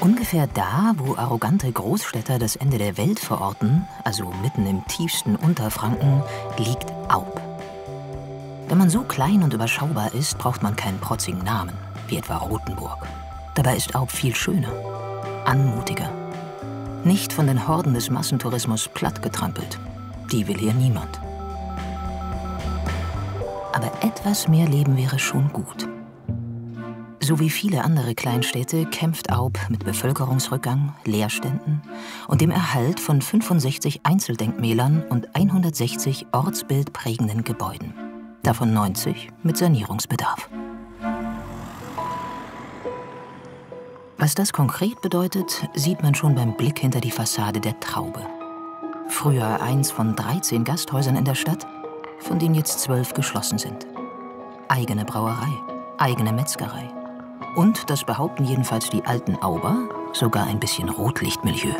Ungefähr da, wo arrogante Großstädter das Ende der Welt verorten, also mitten im tiefsten Unterfranken, liegt Aub. Wenn man so klein und überschaubar ist, braucht man keinen protzigen Namen, wie etwa Rothenburg. Dabei ist Aub viel schöner, anmutiger. Nicht von den Horden des Massentourismus plattgetrampelt. Die will hier niemand. Aber etwas mehr Leben wäre schon gut. So wie viele andere Kleinstädte kämpft Aub mit Bevölkerungsrückgang, Leerständen und dem Erhalt von 65 Einzeldenkmälern und 160 ortsbildprägenden Gebäuden. Davon 90 mit Sanierungsbedarf. Was das konkret bedeutet, sieht man schon beim Blick hinter die Fassade der Traube. Früher eins von 13 Gasthäusern in der Stadt, von denen jetzt 12 geschlossen sind. Eigene Brauerei, eigene Metzgerei. Und, das behaupten jedenfalls die alten Auber, sogar ein bisschen Rotlichtmilieu.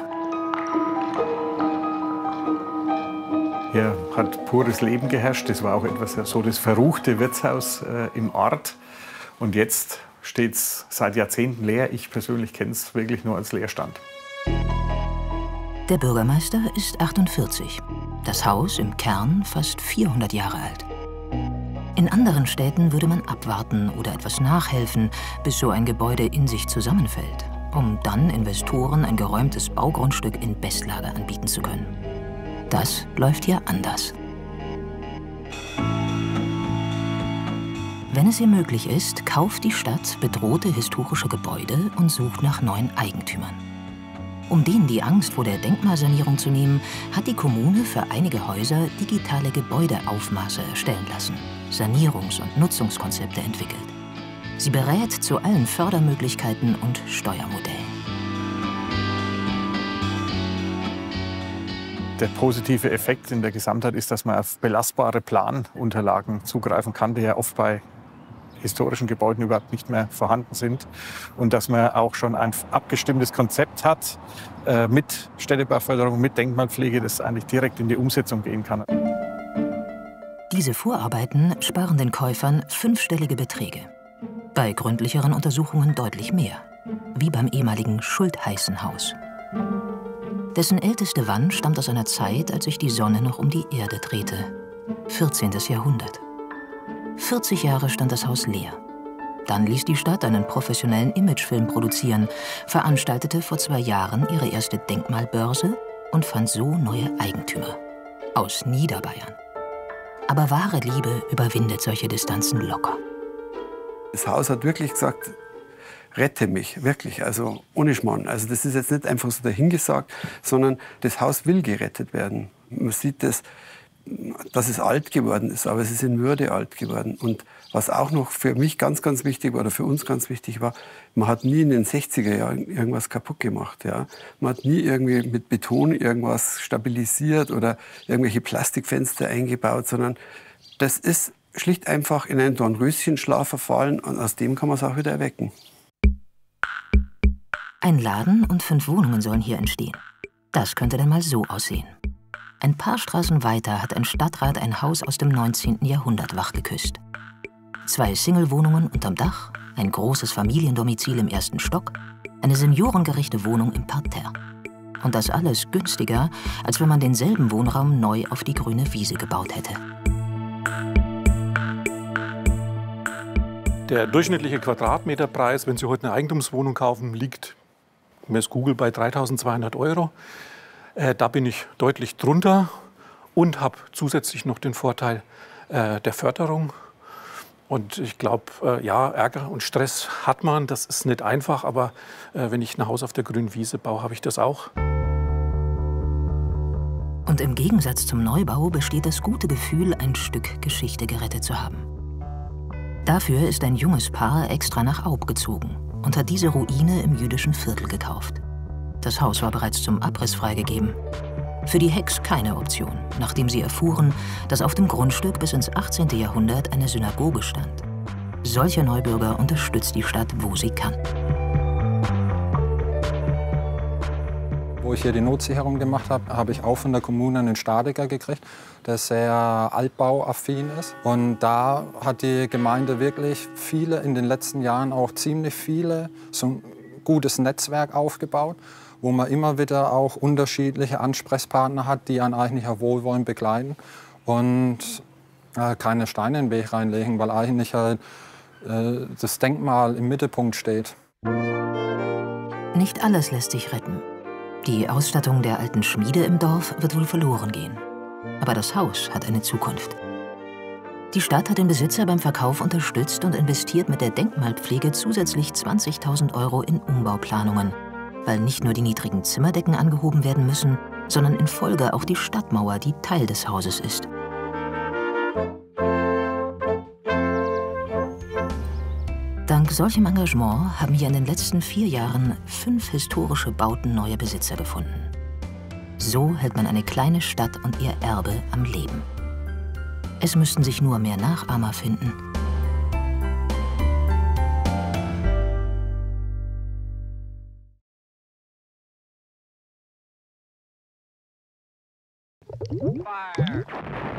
Hier hat pures Leben geherrscht. Das war auch etwas so das verruchte Wirtshaus im Ort. Und jetzt steht es seit Jahrzehnten leer. Ich persönlich kenne es wirklich nur als Leerstand. Der Bürgermeister ist 48. Das Haus im Kern fast 400 Jahre alt. In anderen Städten würde man abwarten oder etwas nachhelfen, bis so ein Gebäude in sich zusammenfällt, um dann Investoren ein geräumtes Baugrundstück in Bestlage anbieten zu können. Das läuft hier anders. Wenn es ihr möglich ist, kauft die Stadt bedrohte historische Gebäude und sucht nach neuen Eigentümern. Um denen die Angst vor der Denkmalsanierung zu nehmen, hat die Kommune für einige Häuser digitale Gebäudeaufmaße erstellen lassen, Sanierungs- und Nutzungskonzepte entwickelt. Sie berät zu allen Fördermöglichkeiten und Steuermodellen. Der positive Effekt in der Gesamtheit ist, dass man auf belastbare Planunterlagen zugreifen kann, die ja oft bei historischen Gebäuden überhaupt nicht mehr vorhanden sind. Und dass man auch schon ein abgestimmtes Konzept hat mit Städtebauförderung, mit Denkmalpflege, das eigentlich direkt in die Umsetzung gehen kann. Diese Vorarbeiten sparen den Käufern 5-stellige Beträge. Bei gründlicheren Untersuchungen deutlich mehr, wie beim ehemaligen Schultheißenhaus. Dessen älteste Wand stammt aus einer Zeit, als sich die Sonne noch um die Erde drehte. 14. Jahrhundert. 40 Jahre stand das Haus leer. Dann ließ die Stadt einen professionellen Imagefilm produzieren, veranstaltete vor 2 Jahren ihre erste Denkmalbörse und fand so neue Eigentümer. Aus Niederbayern. Aber wahre Liebe überwindet solche Distanzen locker. Das Haus hat wirklich gesagt, rette mich, wirklich, also ohne Schmarrn. Also das ist jetzt nicht einfach so dahingesagt, sondern das Haus will gerettet werden. Man sieht das, dass es alt geworden ist, aber es ist in Würde alt geworden. Und was auch noch für mich ganz, ganz wichtig war, oder für uns ganz wichtig war, man hat nie in den 60er Jahren irgendwas kaputt gemacht. Ja? Man hat nie irgendwie mit Beton irgendwas stabilisiert oder irgendwelche Plastikfenster eingebaut, sondern das ist schlicht einfach in einen Dornröschenschlaf verfallen und aus dem kann man es auch wieder erwecken. Ein Laden und 5 Wohnungen sollen hier entstehen. Das könnte dann mal so aussehen. Ein paar Straßen weiter hat ein Stadtrat ein Haus aus dem 19. Jahrhundert wachgeküsst. 2 Singlewohnungen unterm Dach, ein großes Familiendomizil im 1. Stock, eine seniorengerechte Wohnung im Parterre. Und das alles günstiger, als wenn man denselben Wohnraum neu auf die grüne Wiese gebaut hätte. Der durchschnittliche Quadratmeterpreis, wenn Sie heute eine Eigentumswohnung kaufen, liegt, mir ist Google, bei 3.200 €. Da bin ich deutlich drunter und habe zusätzlich noch den Vorteil der Förderung. Und ich glaube, ja, Ärger und Stress hat man, das ist nicht einfach, aber wenn ich ein Haus auf der grünen Wiese baue, habe ich das auch. Und im Gegensatz zum Neubau besteht das gute Gefühl, ein Stück Geschichte gerettet zu haben. Dafür ist ein junges Paar extra nach Aub gezogen und hat diese Ruine im jüdischen Viertel gekauft. Das Haus war bereits zum Abriss freigegeben. Für die Hecks keine Option, nachdem sie erfuhren, dass auf dem Grundstück bis ins 18. Jahrhundert eine Synagoge stand. Solcher Neubürger unterstützt die Stadt, wo sie kann. Wo ich hier die Notsicherung gemacht habe, habe ich auch von der Kommune einen Statiker gekriegt, der sehr altbauaffin ist. Und da hat die Gemeinde wirklich in den letzten Jahren auch ziemlich viele, so ein gutes Netzwerk aufgebaut, wo man immer wieder auch unterschiedliche Ansprechpartner hat, die einen eigentlich auch wohlwollend begleiten und keine Steine in den Weg reinlegen, weil eigentlich halt das Denkmal im Mittelpunkt steht. Nicht alles lässt sich retten. Die Ausstattung der alten Schmiede im Dorf wird wohl verloren gehen. Aber das Haus hat eine Zukunft. Die Stadt hat den Besitzer beim Verkauf unterstützt und investiert mit der Denkmalpflege zusätzlich 20.000 € in Umbauplanungen, weil nicht nur die niedrigen Zimmerdecken angehoben werden müssen, sondern in Folge auch die Stadtmauer, die Teil des Hauses ist. Dank solchem Engagement haben hier in den letzten 4 Jahren 5 historische Bauten neue Besitzer gefunden. So hält man eine kleine Stadt und ihr Erbe am Leben. Es müssten sich nur mehr Nachahmer finden. Fire!